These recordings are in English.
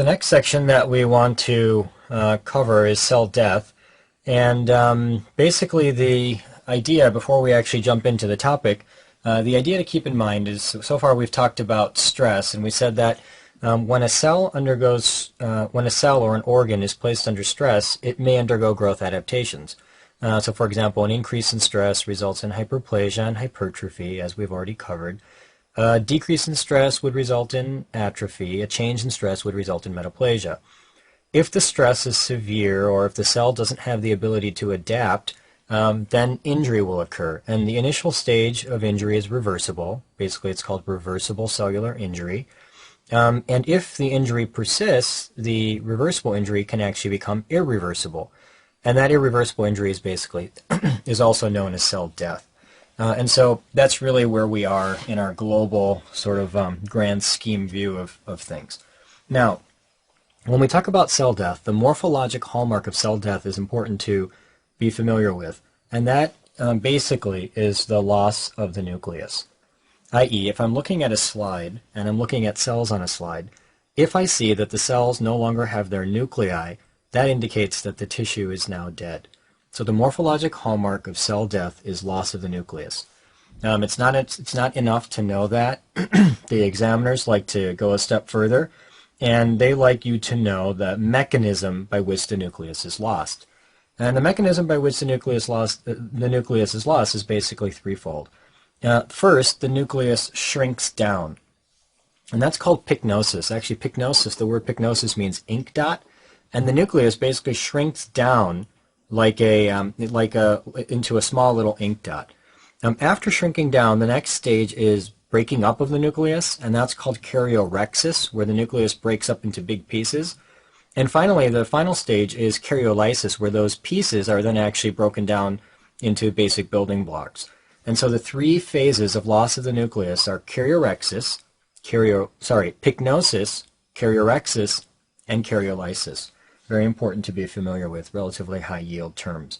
The next section that we want to cover is cell death. And basically the idea, before we actually jump into the topic, the idea to keep in mind is, so far we've talked about stress, and we said that when a cell or an organ is placed under stress, it may undergo growth adaptations. So for example, an increase in stress results in hyperplasia and hypertrophy, as we've already covered. A decrease in stress would result in atrophy. A change in stress would result in metaplasia. If the stress is severe, or if the cell doesn't have the ability to adapt, then injury will occur. And the initial stage of injury is reversible. Basically, it's called reversible cellular injury. And if the injury persists, the reversible injury can actually become irreversible. And that irreversible injury is also known as cell death. And so that's really where we are in our global sort of grand scheme view of things. Now, when we talk about cell death, the morphologic hallmark of cell death is important to be familiar with. And that basically is the loss of the nucleus. I.e., if I'm looking at a slide and I'm looking at cells on a slide, if I see that the cells no longer have their nuclei, that indicates that the tissue is now dead. So the morphologic hallmark of cell death is loss of the nucleus. It's not enough to know that. The examiners like to go a step further, and they like you to know the mechanism by which the nucleus is lost. And the mechanism by which the nucleus is lost is basically threefold. First, the nucleus shrinks down, and that's called pycnosis. Actually, pycnosis, the word pycnosis means ink dot, and the nucleus basically shrinks down into a small little ink dot. After shrinking down, the next stage is breaking up of the nucleus, and that's called karyorrhexis, where the nucleus breaks up into big pieces. And finally, the final stage is karyolysis, where those pieces are then actually broken down into basic building blocks. And so the three phases of loss of the nucleus are pycnosis, karyorrhexis, and karyolysis. Very important to be familiar with, relatively high yield terms.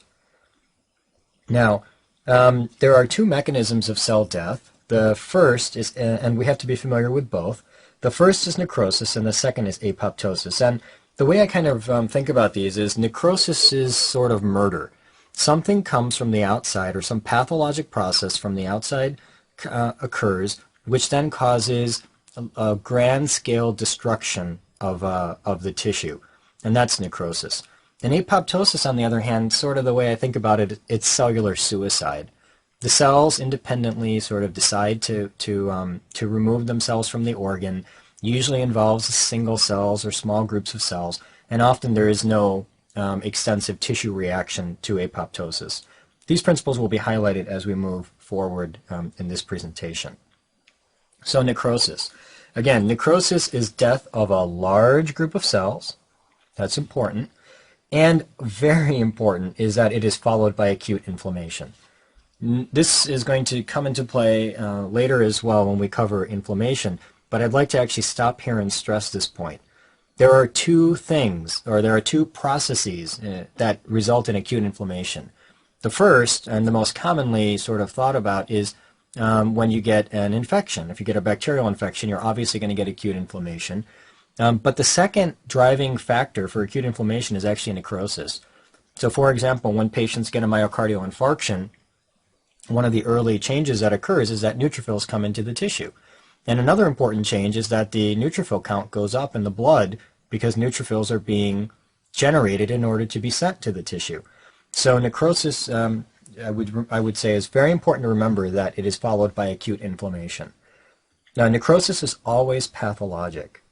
Now, there are two mechanisms of cell death. The first is, and we have to be familiar with both, the first is necrosis and the second is apoptosis. And the way I kind of think about these is necrosis is sort of murder. Something comes from the outside, or some pathologic process from the outside occurs, which then causes a grand scale destruction of the tissue. And that's necrosis. And apoptosis, on the other hand, sort of the way I think about it, it's cellular suicide. The cells independently sort of decide to remove themselves from the organ. Usually involves single cells or small groups of cells, and often there is no extensive tissue reaction to apoptosis. These principles will be highlighted as we move forward in this presentation. So necrosis. Again, necrosis is death of a large group of cells. That's important. And very important is that it is followed by acute inflammation. This is going to come into play later as well when we cover inflammation, but I'd like to actually stop here and stress this point. There are two processes that result in acute inflammation. The first, and the most commonly sort of thought about, is when you get an infection. If you get a bacterial infection, you're obviously going to get acute inflammation. But the second driving factor for acute inflammation is actually necrosis. So for example, when patients get a myocardial infarction, one of the early changes that occurs is that neutrophils come into the tissue. And another important change is that the neutrophil count goes up in the blood because neutrophils are being generated in order to be sent to the tissue. So necrosis, I would say, is very important to remember that it is followed by acute inflammation. Now, necrosis is always pathologic.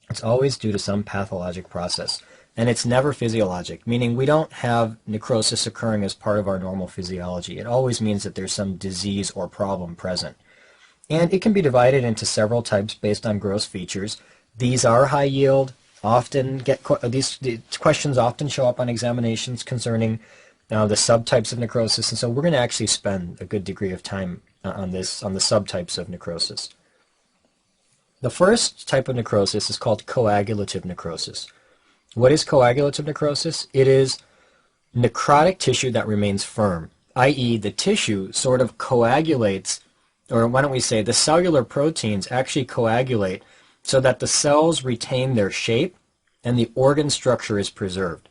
It's always due to some pathologic process, and it's never physiologic, meaning we don't have necrosis occurring as part of our normal physiology. It always means that there's some disease or problem present. And it can be divided into several types based on gross features. These are high yield. These questions often show up on examinations concerning the subtypes of necrosis, and so we're going to actually spend a good degree of time on the subtypes of necrosis. The first type of necrosis is called coagulative necrosis. What is coagulative necrosis? It is necrotic tissue that remains firm, i.e. the tissue sort of coagulates, or why don't we say the cellular proteins actually coagulate so that the cells retain their shape and the organ structure is preserved.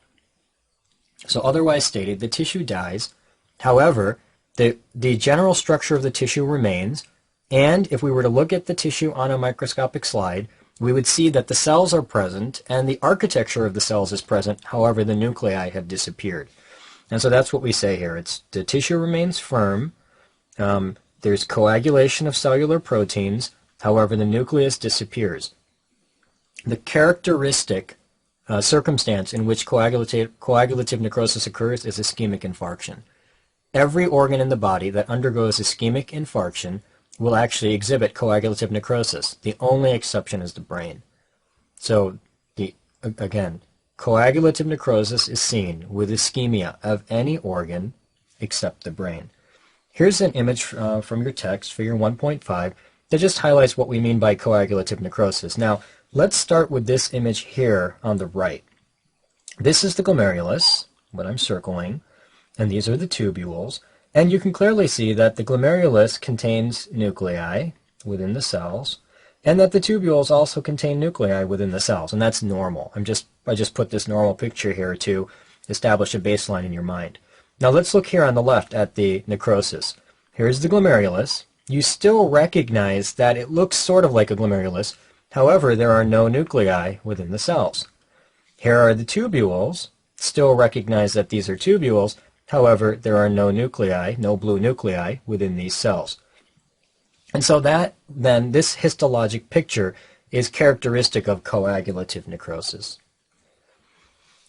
So otherwise stated, the tissue dies. However, the general structure of the tissue remains, and if we were to look at the tissue on a microscopic slide, we would see that the cells are present and the architecture of the cells is present. However, the nuclei have disappeared. And so that's what we say here. It's the tissue remains firm. There's coagulation of cellular proteins. However, the nucleus disappears. The characteristic circumstance in which coagulative necrosis occurs is ischemic infarction. Every organ in the body that undergoes ischemic infarction will actually exhibit coagulative necrosis. The only exception is the brain. So, again, coagulative necrosis is seen with ischemia of any organ except the brain. Here's an image from your text, figure 1.5, that just highlights what we mean by coagulative necrosis. Now, let's start with this image here on the right. This is the glomerulus, what I'm circling, and these are the tubules. And you can clearly see that the glomerulus contains nuclei within the cells, and that the tubules also contain nuclei within the cells, and that's normal. I just put this normal picture here to establish a baseline in your mind. Now let's look here on the left at the necrosis. Here's the glomerulus. You still recognize that it looks sort of like a glomerulus. However, there are no nuclei within the cells. Here are the tubules. Still recognize that these are tubules. However, there are no nuclei, no blue nuclei within these cells. And so this histologic picture is characteristic of coagulative necrosis.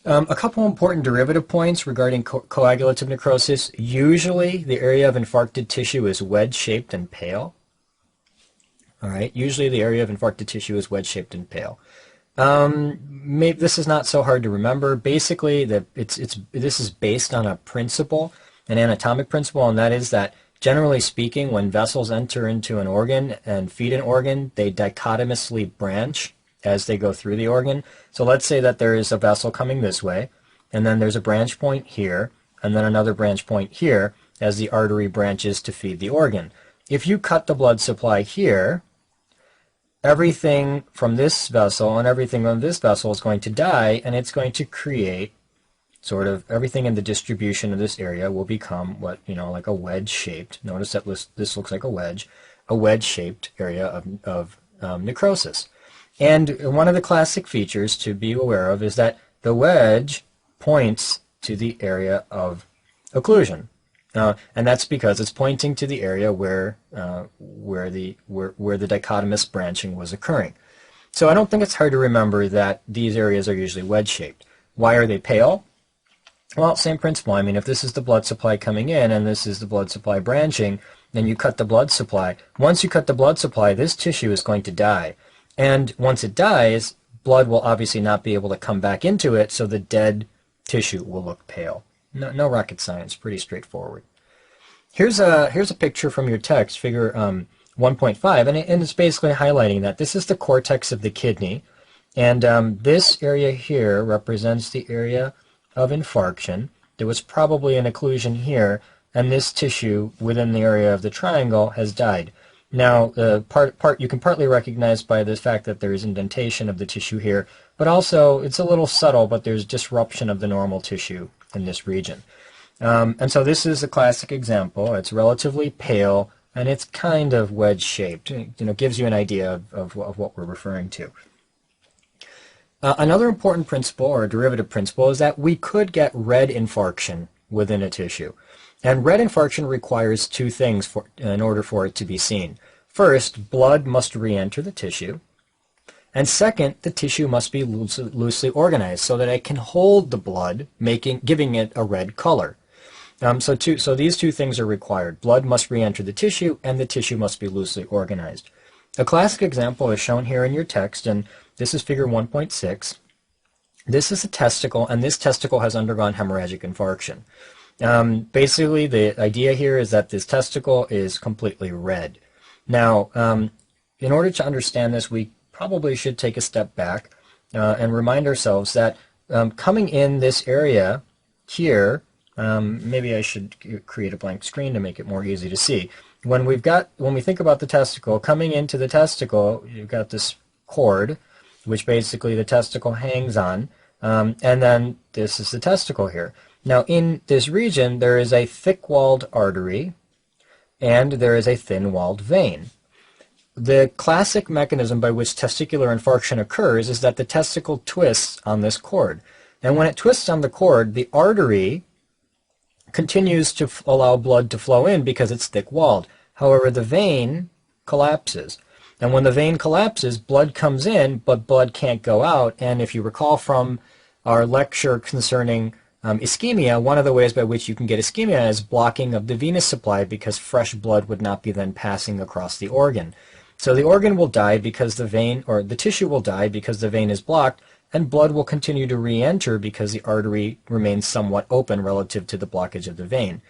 A couple important derivative points regarding coagulative necrosis. Usually, the area of infarcted tissue is wedge-shaped and pale. All right, usually the area of infarcted tissue is wedge-shaped and pale. Maybe this is not so hard to remember. Basically, this is based on a principle, an anatomic principle, and that is that, generally speaking, when vessels enter into an organ and feed an organ, they dichotomously branch as they go through the organ. So let's say that there is a vessel coming this way, and then there's a branch point here, and then another branch point here as the artery branches to feed the organ. If you cut the blood supply here, everything from this vessel and everything from this vessel is going to die, and it's going to create sort of everything in the distribution of this area will become what, like a wedge-shaped. Notice that this looks like a wedge-shaped area of necrosis. And one of the classic features to be aware of is that the wedge points to the area of occlusion. And that's because it's pointing to the area where the dichotomous branching was occurring. So I don't think it's hard to remember that these areas are usually wedge-shaped. Why are they pale? Well, same principle. I mean, if this is the blood supply coming in and this is the blood supply branching, then you cut the blood supply. Once you cut the blood supply, this tissue is going to die. And once it dies, blood will obviously not be able to come back into it, so the dead tissue will look pale. No rocket science, pretty straightforward. Here's a picture from your text, figure 1.5, and it's basically highlighting that this is the cortex of the kidney, and this area here represents the area of infarction. There was probably an occlusion here, and this tissue within the area of the triangle has died. Now, you can partly recognize by the fact that there is indentation of the tissue here, but also it's a little subtle, but there's disruption of the normal tissue in this region. And so this is a classic example. It's relatively pale, and it's kind of wedge-shaped. Gives you an idea of what we're referring to. Another important principle, or a derivative principle, is that we could get red infarction within a tissue. And red infarction requires two things in order for it to be seen. First, blood must re-enter the tissue. And second, the tissue must be loosely organized so that it can hold the blood, giving it a red color. So these two things are required. Blood must re-enter the tissue, and the tissue must be loosely organized. A classic example is shown here in your text, and this is figure 1.6. This is a testicle, and this testicle has undergone hemorrhagic infarction. Basically, the idea here is that this testicle is completely red. Now, in order to understand this, we probably should take a step back and remind ourselves that coming in this area here, maybe I should create a blank screen to make it more easy to see. When we think about the testicle, coming into the testicle, you've got this cord, which basically the testicle hangs on, and then this is the testicle here. Now in this region there is a thick-walled artery and there is a thin-walled vein. The classic mechanism by which testicular infarction occurs is that the testicle twists on this cord. And when it twists on the cord, the artery continues to allow blood to flow in because it's thick-walled. However, the vein collapses. And when the vein collapses, blood comes in, but blood can't go out. And if you recall from our lecture concerning ischemia, one of the ways by which you can get ischemia is blocking of the venous supply because fresh blood would not be then passing across the organ. So the organ will die because the vein, or the tissue will die because the vein is blocked, and blood will continue to re-enter because the artery remains somewhat open relative to the blockage of the vein.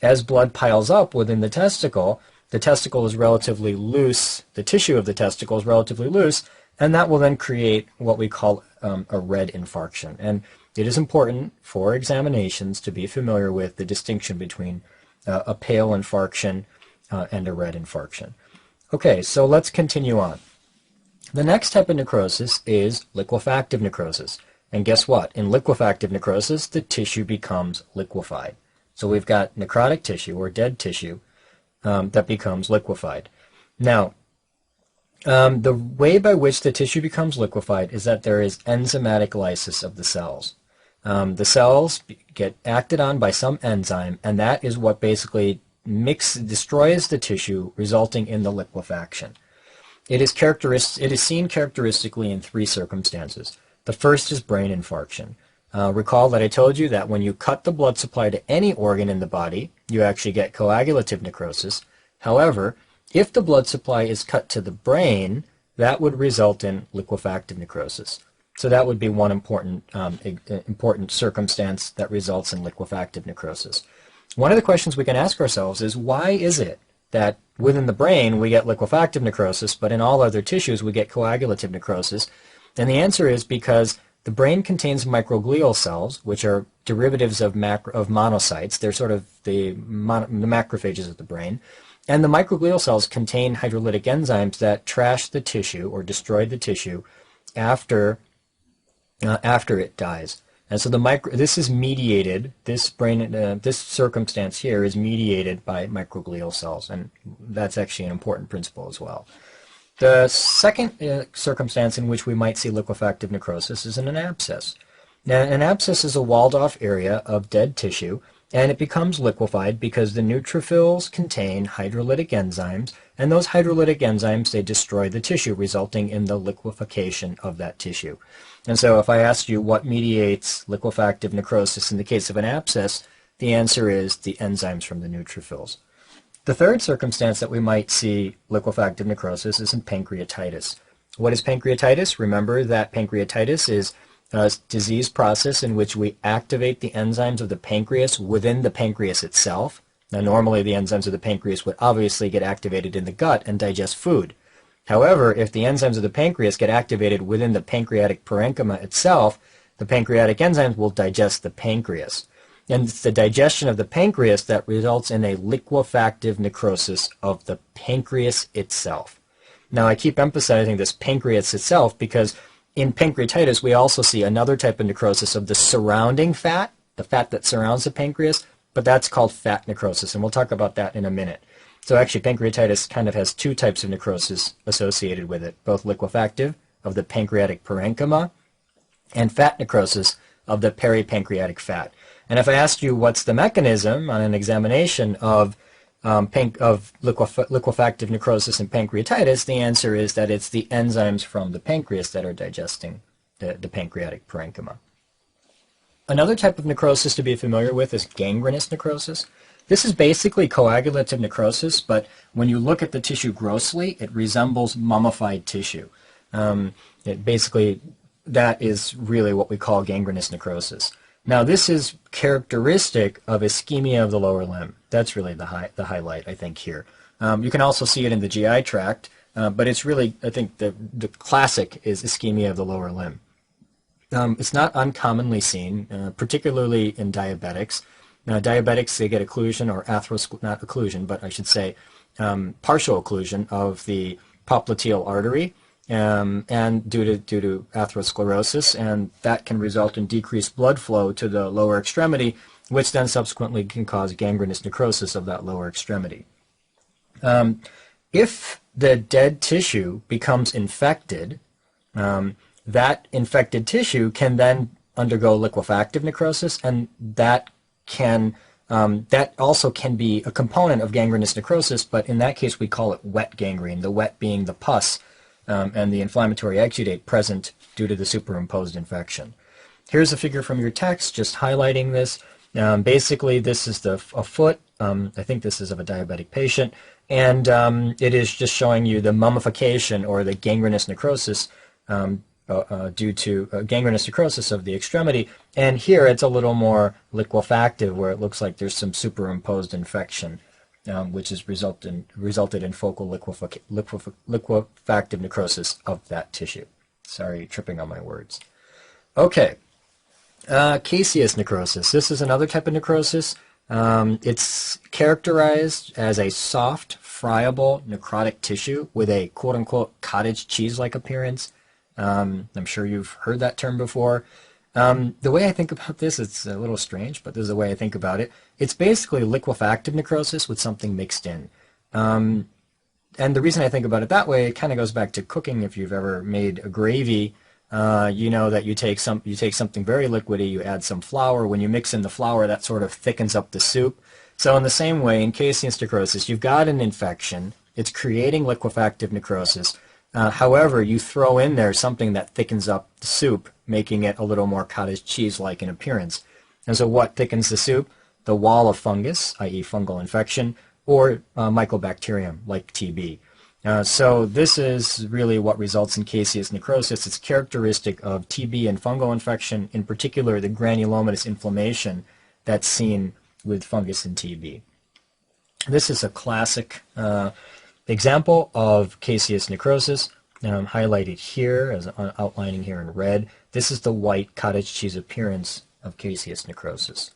As blood piles up within the testicle is relatively loose, the tissue of the testicle is relatively loose, and that will then create what we call a red infarction. And it is important for examinations to be familiar with the distinction between a pale infarction and a red infarction. Okay, so let's continue on. The next type of necrosis is liquefactive necrosis. And guess what? In liquefactive necrosis, the tissue becomes liquefied. So we've got necrotic tissue, or dead tissue, that becomes liquefied. Now, the way by which the tissue becomes liquefied is that there is enzymatic lysis of the cells. The cells get acted on by some enzyme, and that is what basically destroys the tissue, resulting in the liquefaction. It is seen characteristically in three circumstances. The first is brain infarction. Recall that I told you that when you cut the blood supply to any organ in the body, you actually get coagulative necrosis. However, if the blood supply is cut to the brain, that would result in liquefactive necrosis. So that would be one important circumstance that results in liquefactive necrosis. One of the questions we can ask ourselves is, why is it that within the brain we get liquefactive necrosis, but in all other tissues we get coagulative necrosis? And the answer is because the brain contains microglial cells, which are derivatives of monocytes. They're sort of the macrophages of the brain. And the microglial cells contain hydrolytic enzymes that trash the tissue or destroy the tissue after it dies. And so this is mediated, this circumstance here is mediated by microglial cells, and that's actually an important principle as well. The second circumstance in which we might see liquefactive necrosis is in an abscess. Now, an abscess is a walled-off area of dead tissue, and it becomes liquefied because the neutrophils contain hydrolytic enzymes, and those hydrolytic enzymes, they destroy the tissue, resulting in the liquefaction of that tissue. And so if I asked you what mediates liquefactive necrosis in the case of an abscess, the answer is the enzymes from the neutrophils. The third circumstance that we might see liquefactive necrosis is in pancreatitis. What is pancreatitis? Remember that pancreatitis is a disease process in which we activate the enzymes of the pancreas within the pancreas itself. Now normally the enzymes of the pancreas would obviously get activated in the gut and digest food. However, if the enzymes of the pancreas get activated within the pancreatic parenchyma itself, the pancreatic enzymes will digest the pancreas. And it's the digestion of the pancreas that results in a liquefactive necrosis of the pancreas itself. Now I keep emphasizing this pancreas itself because in pancreatitis we also see another type of necrosis of the surrounding fat, the fat that surrounds the pancreas, but that's called fat necrosis, and we'll talk about that in a minute. So actually pancreatitis kind of has two types of necrosis associated with it, both liquefactive of the pancreatic parenchyma and fat necrosis of the peripancreatic fat. And if I asked you what's the mechanism on an examination of liquefactive necrosis in pancreatitis, the answer is that it's the enzymes from the pancreas that are digesting the pancreatic parenchyma. Another type of necrosis to be familiar with is gangrenous necrosis. This is basically coagulative necrosis, but when you look at the tissue grossly, it resembles mummified tissue. That is really what we call gangrenous necrosis. Now this is characteristic of ischemia of the lower limb. That's really the highlight, I think, here. You can also see it in the GI tract, but it's really, I think, the classic is ischemia of the lower limb. It's not uncommonly seen, particularly in diabetics. Now, diabetics, they get occlusion or not occlusion, but I should say partial occlusion of the popliteal artery, and due to atherosclerosis, and that can result in decreased blood flow to the lower extremity, which then subsequently can cause gangrenous necrosis of that lower extremity. If the dead tissue becomes infected, that infected tissue can then undergo liquefactive necrosis, and that also can be a component of gangrenous necrosis, but in that case we call it wet gangrene, the wet being the pus and the inflammatory exudate present due to the superimposed infection. Here's a figure from your text just highlighting this. Basically, this is a foot. I think this is of a diabetic patient, and it is just showing you the mummification or the gangrenous necrosis due to gangrenous necrosis of the extremity. And here it's a little more liquefactive, where it looks like there's some superimposed infection, which has resulted in focal liquefactive necrosis of that tissue. Sorry, tripping on my words. Okay, caseous necrosis. This is another type of necrosis. It's characterized as a soft, friable, necrotic tissue with a quote-unquote cottage cheese-like appearance. I'm sure you've heard that term before. The way I think about this, it's a little strange, but this is the way I think about it. It's basically liquefactive necrosis with something mixed in. And the reason I think about it that way, it kind of goes back to cooking. If you've ever made a gravy, you know that you take something very liquidy, you add some flour. When you mix in the flour, that sort of thickens up the soup. So in the same way, in caseous necrosis, you've got an infection. It's creating liquefactive necrosis. However, you throw in there something that thickens up the soup, making it a little more cottage cheese-like in appearance. And so what thickens the soup? The wall of fungus, i.e. fungal infection, or mycobacterium, like TB. So this is really what results in caseous necrosis. It's characteristic of TB and fungal infection, in particular the granulomatous inflammation that's seen with fungus and TB. This is a classic example of caseous necrosis, highlighted here, as outlining here in red. This is the white cottage cheese appearance of caseous necrosis.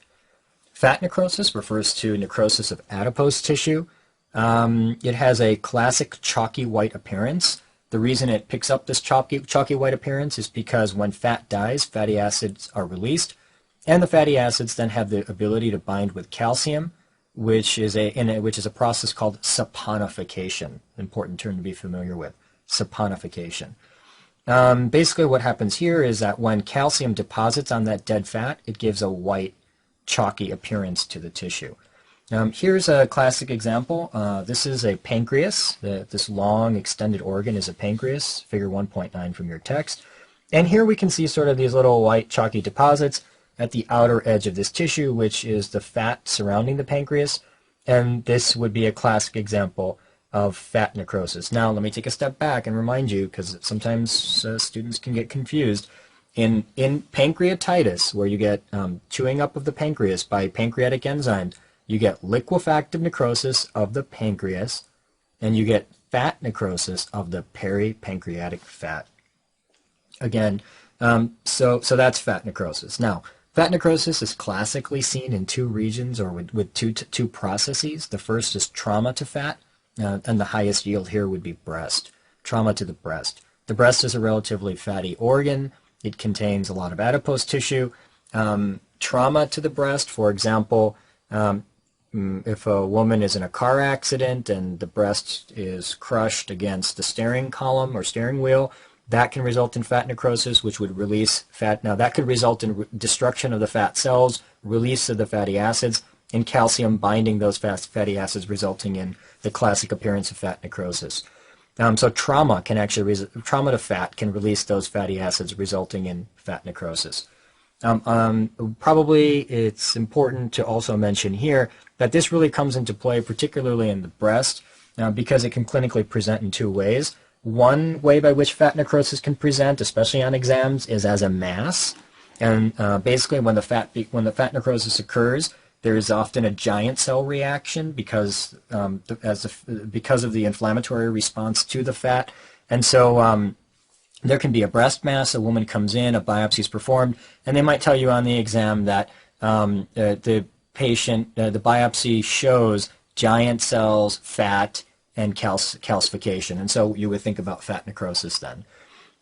Fat necrosis refers to necrosis of adipose tissue. It has a classic chalky white appearance. The reason it picks up this chalky white appearance is because when fat dies, fatty acids are released, and the fatty acids then have the ability to bind with calcium, which is a process called saponification. Important term to be familiar with, saponification. Basically what happens here is that when calcium deposits on that dead fat, it gives a white, chalky appearance to the tissue. Here's a classic example. This is a pancreas. This long extended organ is a pancreas, figure 1.9 from your text. And here we can see sort of these little white chalky deposits at the outer edge of this tissue, which is the fat surrounding the pancreas. And this would be a classic example of fat necrosis. Now, let me take a step back and remind you, because sometimes students can get confused. In pancreatitis, where you get chewing up of the pancreas by pancreatic enzymes, you get liquefactive necrosis of the pancreas, and you get fat necrosis of the peripancreatic fat. Again, so that's fat necrosis. Now, fat necrosis is classically seen in two regions, or with two processes. The first is trauma to fat, and the highest yield here would be breast. Trauma to the breast. The breast is a relatively fatty organ. It contains a lot of adipose tissue. Trauma to the breast, for example, if a woman is in a car accident and the breast is crushed against the steering column or steering wheel, that can result in fat necrosis, which would release fat. Now, that could result in destruction of the fat cells, release of the fatty acids, and calcium binding those fatty acids, resulting in the classic appearance of fat necrosis. So trauma to fat can release those fatty acids, resulting in fat necrosis. Probably it's important to also mention here that this really comes into play particularly in the breast because it can clinically present in two ways. One way by which fat necrosis can present, especially on exams, is as a mass. And basically when the fat necrosis occurs, there is often a giant cell reaction because of the inflammatory response to the fat. And so there can be a breast mass, a woman comes in, a biopsy is performed, and they might tell you on the exam that the biopsy shows giant cells, fat, and calcification. And so you would think about fat necrosis then.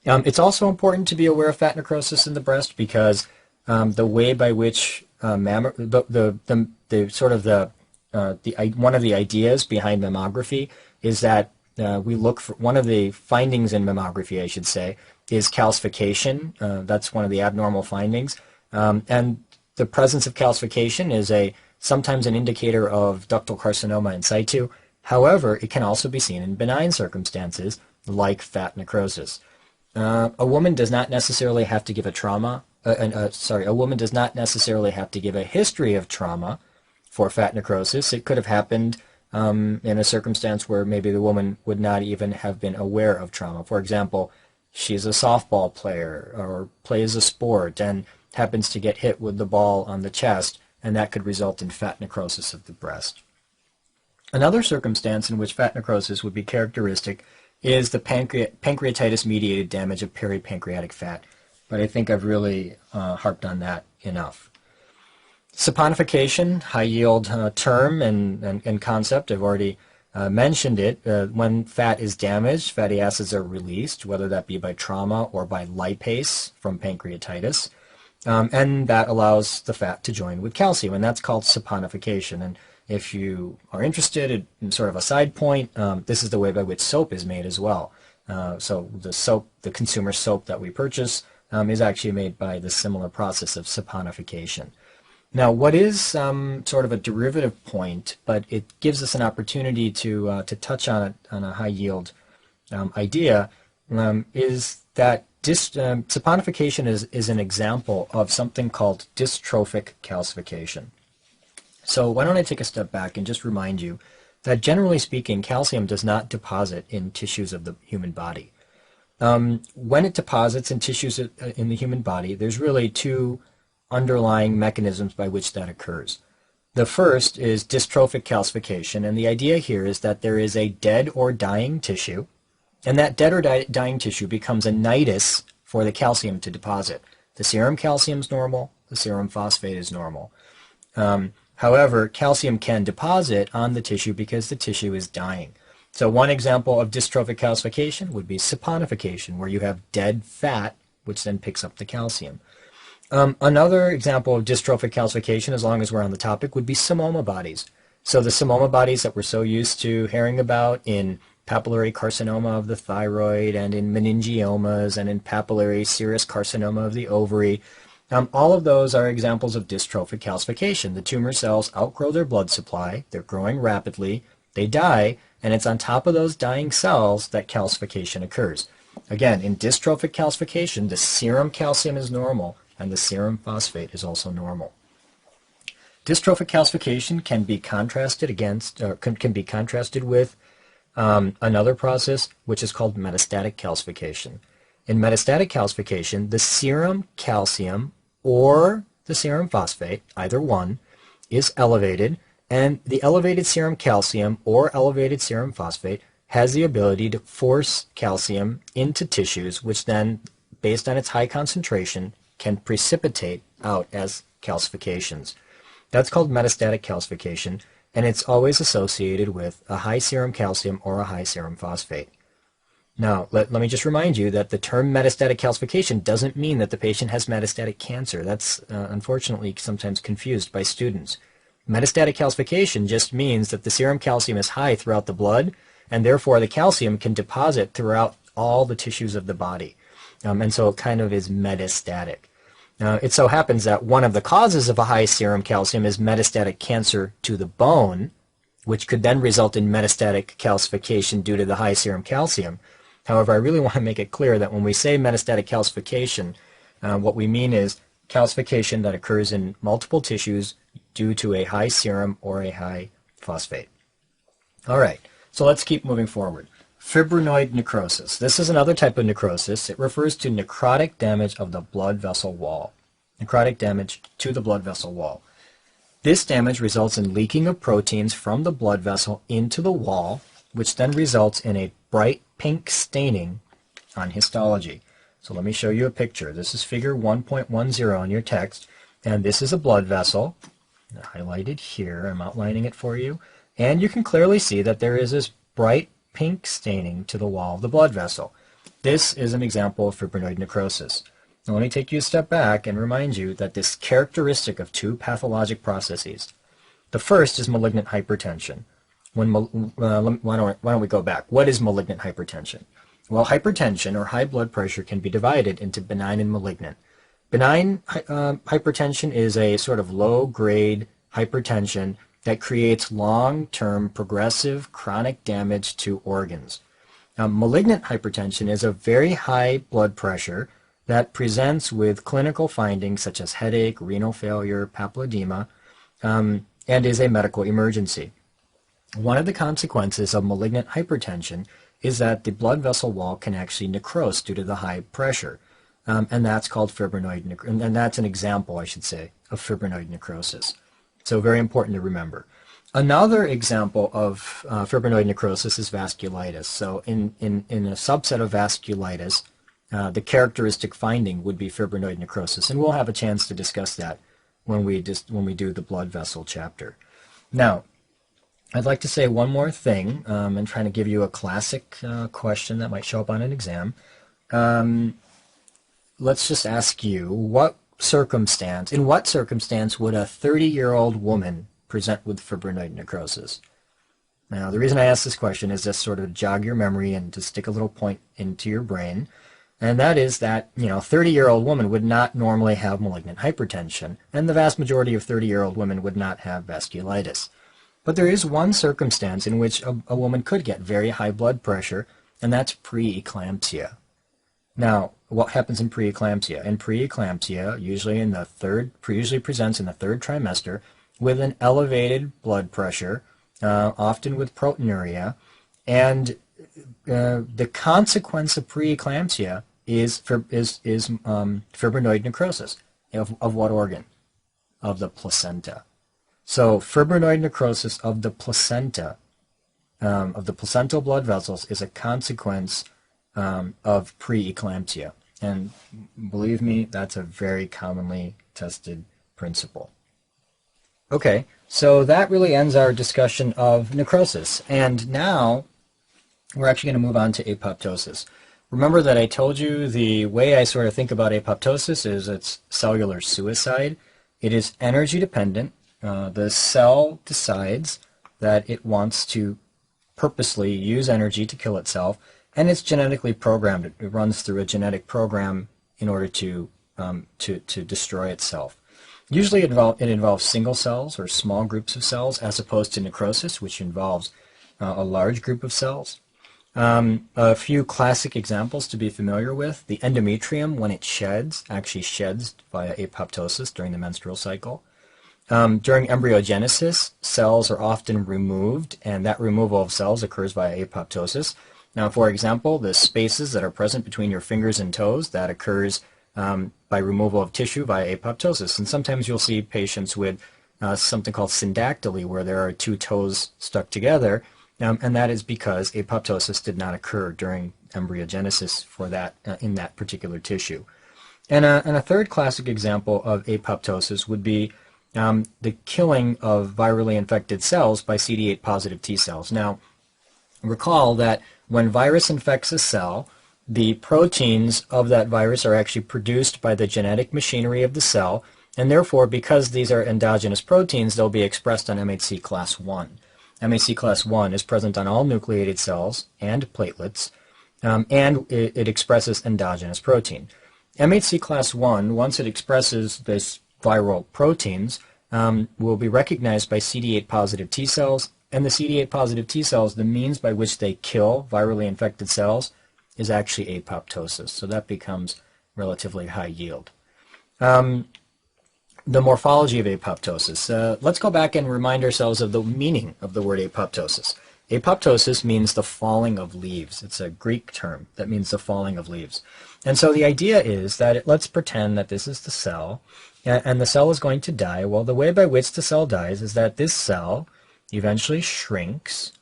It's also important to be aware of fat necrosis in the breast because the way by which one of the ideas behind mammography is that we look for, one of the findings in mammography, I should say, is calcification. That's one of the abnormal findings. And the presence of calcification is sometimes an indicator of ductal carcinoma in situ. However, it can also be seen in benign circumstances like fat necrosis. A woman does not necessarily have to give a woman does not necessarily have to give a history of trauma for fat necrosis. It could have happened in a circumstance where maybe the woman would not even have been aware of trauma. For example, she's a softball player or plays a sport and happens to get hit with the ball on the chest, and that could result in fat necrosis of the breast. Another circumstance in which fat necrosis would be characteristic is the pancreatitis-mediated damage of peripancreatic fat, but I think I've really harped on that enough. Saponification, high-yield term and concept, I've already mentioned it. When fat is damaged, fatty acids are released, whether that be by trauma or by lipase from pancreatitis, and that allows the fat to join with calcium, and that's called saponification. And if you are interested in sort of a side point, this is the way by which soap is made as well. So the consumer soap that we purchase is actually made by the similar process of saponification. Now, what is sort of a derivative point, but it gives us an opportunity to touch on a high-yield idea, is that saponification is an example of something called dystrophic calcification. So why don't I take a step back and just remind you that generally speaking, calcium does not deposit in tissues of the human body. When it deposits in tissues in the human body, there's really two underlying mechanisms by which that occurs. The first is dystrophic calcification, and the idea here is that there is a dead or dying tissue, and that dead or dying tissue becomes a nidus for the calcium to deposit. The serum calcium is normal, the serum phosphate is normal. However, calcium can deposit on the tissue because the tissue is dying. So one example of dystrophic calcification would be saponification, where you have dead fat, which then picks up the calcium. Another example of dystrophic calcification, as long as we're on the topic, would be Samoma bodies. So the Samoma bodies that we're so used to hearing about in papillary carcinoma of the thyroid and in meningiomas and in papillary serous carcinoma of the ovary, all of those are examples of dystrophic calcification. The tumor cells outgrow their blood supply, they're growing rapidly, they die, and it's on top of those dying cells that calcification occurs. Again, in dystrophic calcification, the serum calcium is normal, and the serum phosphate is also normal. Dystrophic calcification can be contrasted with another process which is called metastatic calcification. In metastatic calcification, the serum calcium or the serum phosphate, either one, is elevated, and the elevated serum calcium or elevated serum phosphate has the ability to force calcium into tissues, which then, based on its high concentration, can precipitate out as calcifications. That's called metastatic calcification, and it's always associated with a high serum calcium or a high serum phosphate. Now, let me just remind you that the term metastatic calcification doesn't mean that the patient has metastatic cancer. That's unfortunately sometimes confused by students. Metastatic calcification just means that the serum calcium is high throughout the blood, and therefore the calcium can deposit throughout all the tissues of the body. And so it kind of is metastatic. Now, it so happens that one of the causes of a high serum calcium is metastatic cancer to the bone, which could then result in metastatic calcification due to the high serum calcium. However, I really want to make it clear that when we say metastatic calcification, what we mean is calcification that occurs in multiple tissues due to a high serum or a high phosphate. All right, so let's keep moving forward. Fibrinoid necrosis. This is another type of necrosis. It refers to necrotic damage of the blood vessel wall. Necrotic damage to the blood vessel wall. This damage results in leaking of proteins from the blood vessel into the wall, which then results in a bright pink staining on histology. So let me show you a picture. This is figure 1.10 in your text, and this is a blood vessel. Highlighted here, I'm outlining it for you. And you can clearly see that there is this bright pink staining to the wall of the blood vessel. This is an example of fibrinoid necrosis. Now let me take you a step back and remind you that this is characteristic of two pathologic processes. The first is malignant hypertension. Why don't we go back? What is malignant hypertension? Well, hypertension or high blood pressure can be divided into benign and malignant. Benign hypertension is a sort of low-grade hypertension that creates long-term progressive chronic damage to organs. Malignant hypertension is a very high blood pressure that presents with clinical findings such as headache, renal failure, papilledema, and is a medical emergency. One of the consequences of malignant hypertension is that the blood vessel wall can actually necrose due to the high pressure, and that's called fibrinoid necrosis, and that's an example, I should say, of fibrinoid necrosis. So very important to remember. Another example of fibrinoid necrosis is vasculitis. So in a subset of vasculitis, the characteristic finding would be fibrinoid necrosis, and we'll have a chance to discuss that when we do the blood vessel chapter. Now, I'd like to say one more thing. I'm trying to give you a classic question that might show up on an exam. Let's just ask you, in what circumstance would a 30-year-old woman present with fibrinoid necrosis? Now, the reason I ask this question is just sort of jog your memory and to stick a little point into your brain. And that is that, a 30-year-old woman would not normally have malignant hypertension, and the vast majority of 30-year-old women would not have vasculitis. But there is one circumstance in which a woman could get very high blood pressure, and that's preeclampsia. Now, what happens in preeclampsia? In preeclampsia, usually presents in the third trimester with an elevated blood pressure, often with proteinuria, and the consequence of preeclampsia is fibrinoid necrosis. Of what organ? Of the placenta. So fibrinoid necrosis of the placenta, of the placental blood vessels, is a consequence of preeclampsia. And believe me, that's a very commonly tested principle. Okay, so that really ends our discussion of necrosis. And now we're actually going to move on to apoptosis. Remember that I told you the way I sort of think about apoptosis is it's cellular suicide. It is energy dependent. The cell decides that it wants to purposely use energy to kill itself, and it's genetically programmed. It runs through a genetic program in order to destroy itself. Usually it involves single cells or small groups of cells, as opposed to necrosis, which involves a large group of cells. A few classic examples to be familiar with. The endometrium, when it actually sheds via apoptosis during the menstrual cycle. During embryogenesis, cells are often removed, and that removal of cells occurs via apoptosis. Now, for example, the spaces that are present between your fingers and toes, that occurs by removal of tissue via apoptosis. And sometimes you'll see patients with something called syndactyly, where there are two toes stuck together, and that is because apoptosis did not occur during embryogenesis for that in that particular tissue. And a third classic example of apoptosis would be the killing of virally infected cells by CD8 positive T cells. Now, recall that when virus infects a cell, the proteins of that virus are actually produced by the genetic machinery of the cell, and therefore, because these are endogenous proteins, they'll be expressed on MHC class I. MHC class I is present on all nucleated cells and platelets, and it expresses endogenous protein. MHC class I, once it expresses this viral proteins, will be recognized by CD8 positive T cells, and the CD8 positive T cells, the means by which they kill virally infected cells, is actually apoptosis. So that becomes relatively high yield. The morphology of apoptosis. Let's go back and remind ourselves of the meaning of the word apoptosis. Apoptosis means the falling of leaves. It's a Greek term that means the falling of leaves. And so the idea is that let's pretend that this is the cell, and the cell is going to die. Well, the way by which the cell dies is that this cell eventually shrinks.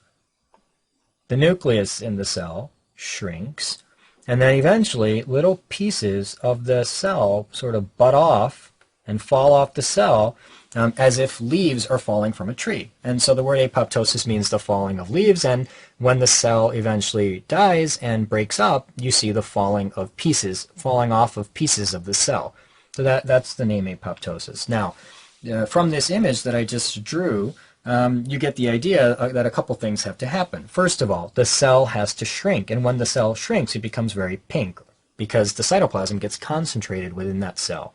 The nucleus in the cell shrinks, and then eventually little pieces of the cell sort of butt off and fall off the cell as if leaves are falling from a tree. And so the word apoptosis means the falling of leaves, and when the cell eventually dies and breaks up, you see the falling of pieces, falling off of pieces of the cell. So that's the name apoptosis. Now, from this image that I just drew, you get the idea that a couple things have to happen. First of all, the cell has to shrink, and when the cell shrinks, it becomes very pink because the cytoplasm gets concentrated within that cell.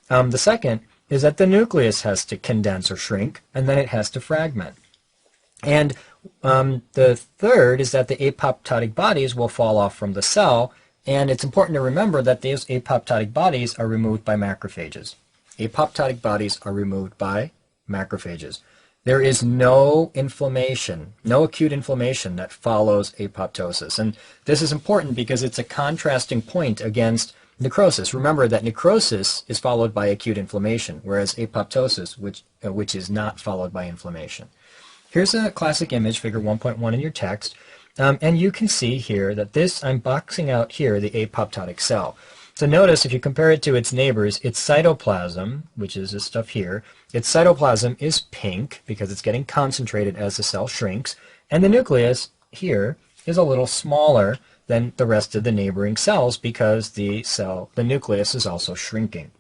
The second is that the nucleus has to condense or shrink, and then it has to fragment. And the third is that the apoptotic bodies will fall off from the cell, and it's important to remember that these apoptotic bodies are removed by macrophages. Apoptotic bodies are removed by macrophages. There is no inflammation, no acute inflammation that follows apoptosis. And this is important because it's a contrasting point against necrosis. Remember that necrosis is followed by acute inflammation, whereas apoptosis, which is not followed by inflammation. Here's a classic image, figure 1.1 in your text, and you can see here that this, I'm boxing out here the apoptotic cell. So notice if you compare it to its neighbors, its cytoplasm, which is this stuff here, its cytoplasm is pink because it's getting concentrated as the cell shrinks, and the nucleus here is a little smaller than the rest of the neighboring cells because the nucleus is also shrinking.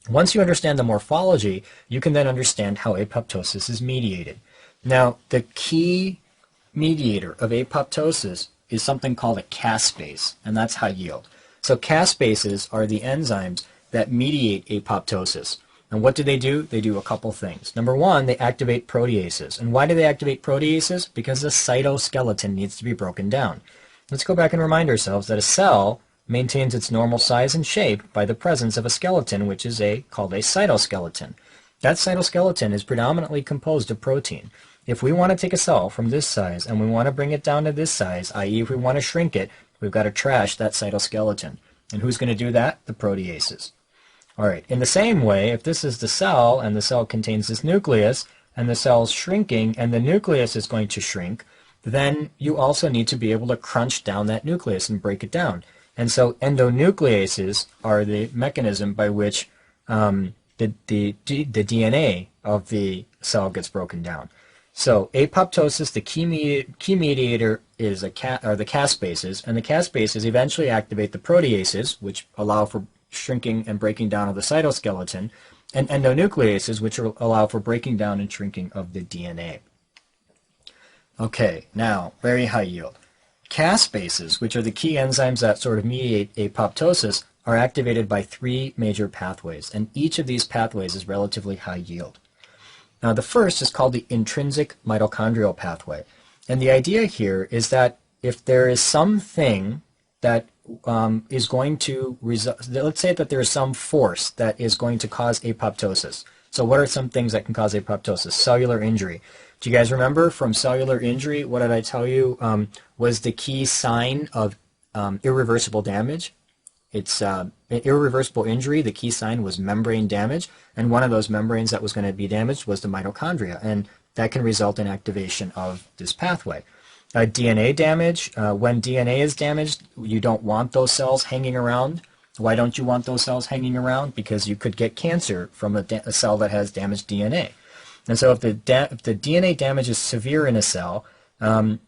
Once you understand the morphology, you can then understand how apoptosis is mediated. Now, the key mediator of apoptosis is something called a caspase, and that's high yield. So caspases are the enzymes that mediate apoptosis. And what do? They do a couple things. Number one, they activate proteases. And why do they activate proteases? Because the cytoskeleton needs to be broken down. Let's go back and remind ourselves that a cell maintains its normal size and shape by the presence of a skeleton, which is called a cytoskeleton. That cytoskeleton is predominantly composed of protein. If we want to take a cell from this size and we want to bring it down to this size, i.e. if we want to shrink it, we've got to trash that cytoskeleton. And who's going to do that? The proteases. All right. In the same way, if this is the cell and the cell contains this nucleus and the cell's shrinking and the nucleus is going to shrink, then you also need to be able to crunch down that nucleus and break it down. And so endonucleases are the mechanism by which the DNA of the cell gets broken down. So apoptosis, the key mediator is are the caspases, and the caspases eventually activate the proteases, which allow for shrinking and breaking down of the cytoskeleton, and endonucleases, which allow for breaking down and shrinking of the DNA. Okay, now, very high yield. Caspases, which are the key enzymes that sort of mediate apoptosis, are activated by three major pathways, and each of these pathways is relatively high yield. Now, the first is called the intrinsic mitochondrial pathway. And the idea here is that if there is something that is going to result, let's say that there is some force that is going to cause apoptosis. So what are some things that can cause apoptosis? Cellular injury. Do you guys remember from cellular injury, what did I tell you was the key sign of irreversible damage? It's irreversible injury. The key sign was membrane damage, and one of those membranes that was going to be damaged was the mitochondria, and that can result in activation of this pathway. DNA damage, when DNA is damaged, you don't want those cells hanging around. Why don't you want those cells hanging around? Because you could get cancer from a cell that has damaged DNA. And so if the DNA damage is severe in a cell,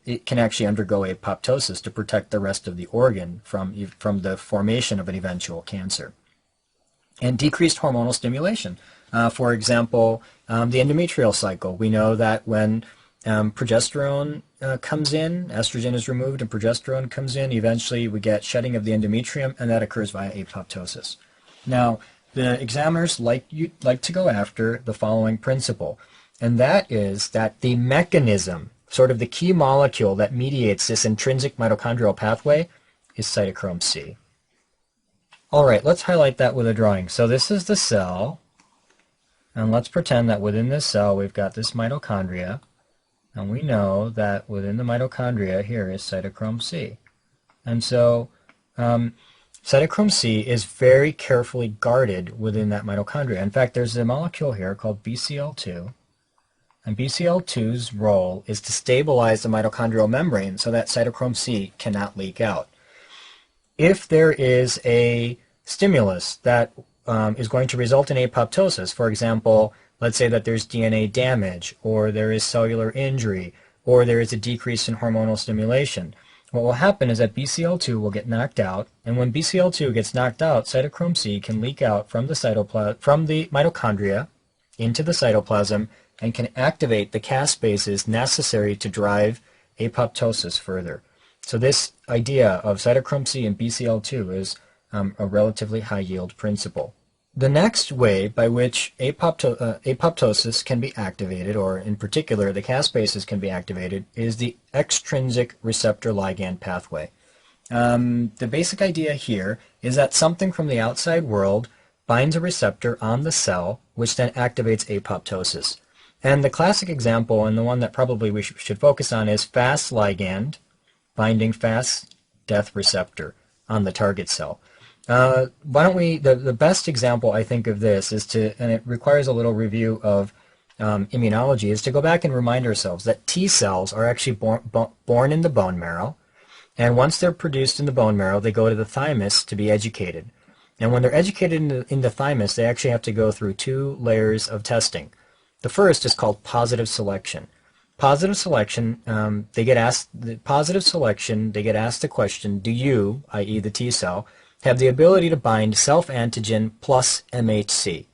it can actually undergo apoptosis to protect the rest of the organ from the formation of an eventual cancer. And decreased hormonal stimulation. For example, the endometrial cycle. We know that when progesterone comes in, estrogen is removed and progesterone comes in, eventually we get shedding of the endometrium, and that occurs via apoptosis. Now, the examiners like to go after the following principle, and that is that the mechanism, sort of the key molecule that mediates this intrinsic mitochondrial pathway, is cytochrome C. All right, let's highlight that with a drawing. So this is the cell, and let's pretend that within this cell we've got this mitochondria, and we know that within the mitochondria here is cytochrome C. And so cytochrome C is very carefully guarded within that mitochondria. In fact, there's a molecule here called BCL2, and BCL2's role is to stabilize the mitochondrial membrane so that cytochrome C cannot leak out. If there is a stimulus that is going to result in apoptosis. For example, let's say that there's DNA damage, or there is cellular injury, or there is a decrease in hormonal stimulation. What will happen is that BCL2 will get knocked out, and when BCL2 gets knocked out, cytochrome C can leak out from the mitochondria into the cytoplasm and can activate the caspases necessary to drive apoptosis further. So this idea of cytochrome C and BCL2 is a relatively high yield principle. The next way by which apoptosis can be activated, or in particular the caspases can be activated, is the extrinsic receptor ligand pathway. The basic idea here is that something from the outside world binds a receptor on the cell, which then activates apoptosis. And the classic example, and the one that probably we should focus on, is Fas ligand binding Fas death receptor on the target cell. Why don't we, the best example I think of this is to, and it requires a little review of immunology, is to go back and remind ourselves that T cells are actually born in the bone marrow, and once they're produced in the bone marrow, they go to the thymus to be educated. And when they're educated in the thymus, they actually have to go through 2 layers of testing. The first is called positive selection. Positive selection, they get asked the question, do you, i.e. the T cell, have the ability to bind self-antigen plus MHC?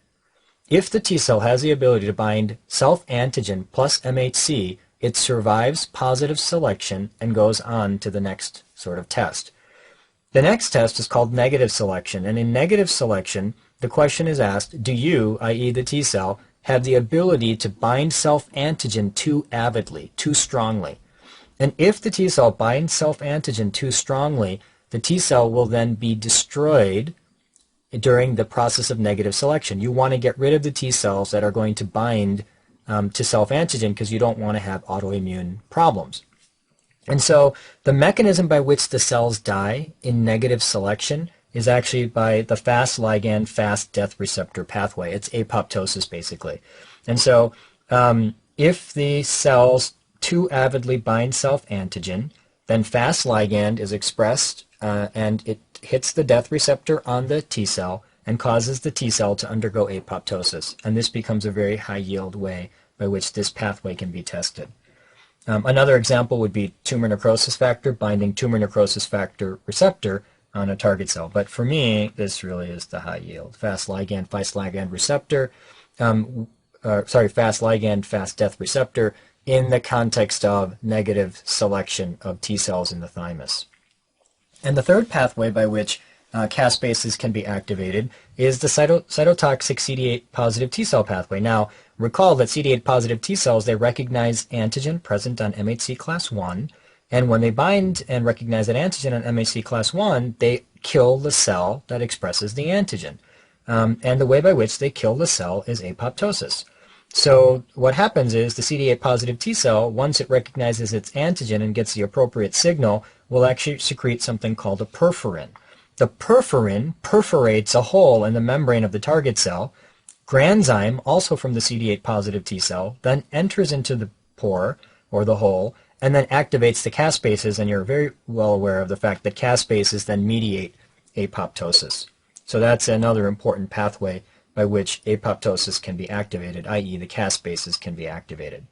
If the T cell has the ability to bind self-antigen plus MHC, it survives positive selection and goes on to the next sort of test. The next test is called negative selection, and in negative selection, the question is asked, do you, i.e. the T cell, have the ability to bind self-antigen too avidly, too strongly? And if the T cell binds self-antigen too strongly, the T cell will then be destroyed during the process of negative selection. You want to get rid of the T cells that are going to bind to self-antigen because you don't want to have autoimmune problems. And so the mechanism by which the cells die in negative selection is actually by the Fas ligand Fas death receptor pathway. It's apoptosis basically. And so if the cells too avidly bind self-antigen, then Fas ligand is expressed and it hits the death receptor on the T cell and causes the T cell to undergo apoptosis. And this becomes a very high yield way by which this pathway can be tested. Another example would be tumor necrosis factor binding tumor necrosis factor receptor on a target cell. But for me, this really is the high yield. Fas ligand receptor, Fas ligand Fas death receptor in the context of negative selection of T cells in the thymus. And the third pathway by which caspases can be activated is the cytotoxic CD8 positive T cell pathway. Now, recall that CD8 positive T cells, they recognize antigen present on MHC class 1, and when they bind and recognize that antigen on MHC class 1, they kill the cell that expresses the antigen. And the way by which they kill the cell is apoptosis. So what happens is the CD8 positive T cell, once it recognizes its antigen and gets the appropriate signal, will actually secrete something called a perforin. The perforin perforates a hole in the membrane of the target cell. Granzyme, also from the CD8 positive T cell, then enters into the pore or the hole and then activates the caspases, and you're very well aware of the fact that caspases then mediate apoptosis. So that's another important pathway by which apoptosis can be activated, i.e. the caspases can be activated.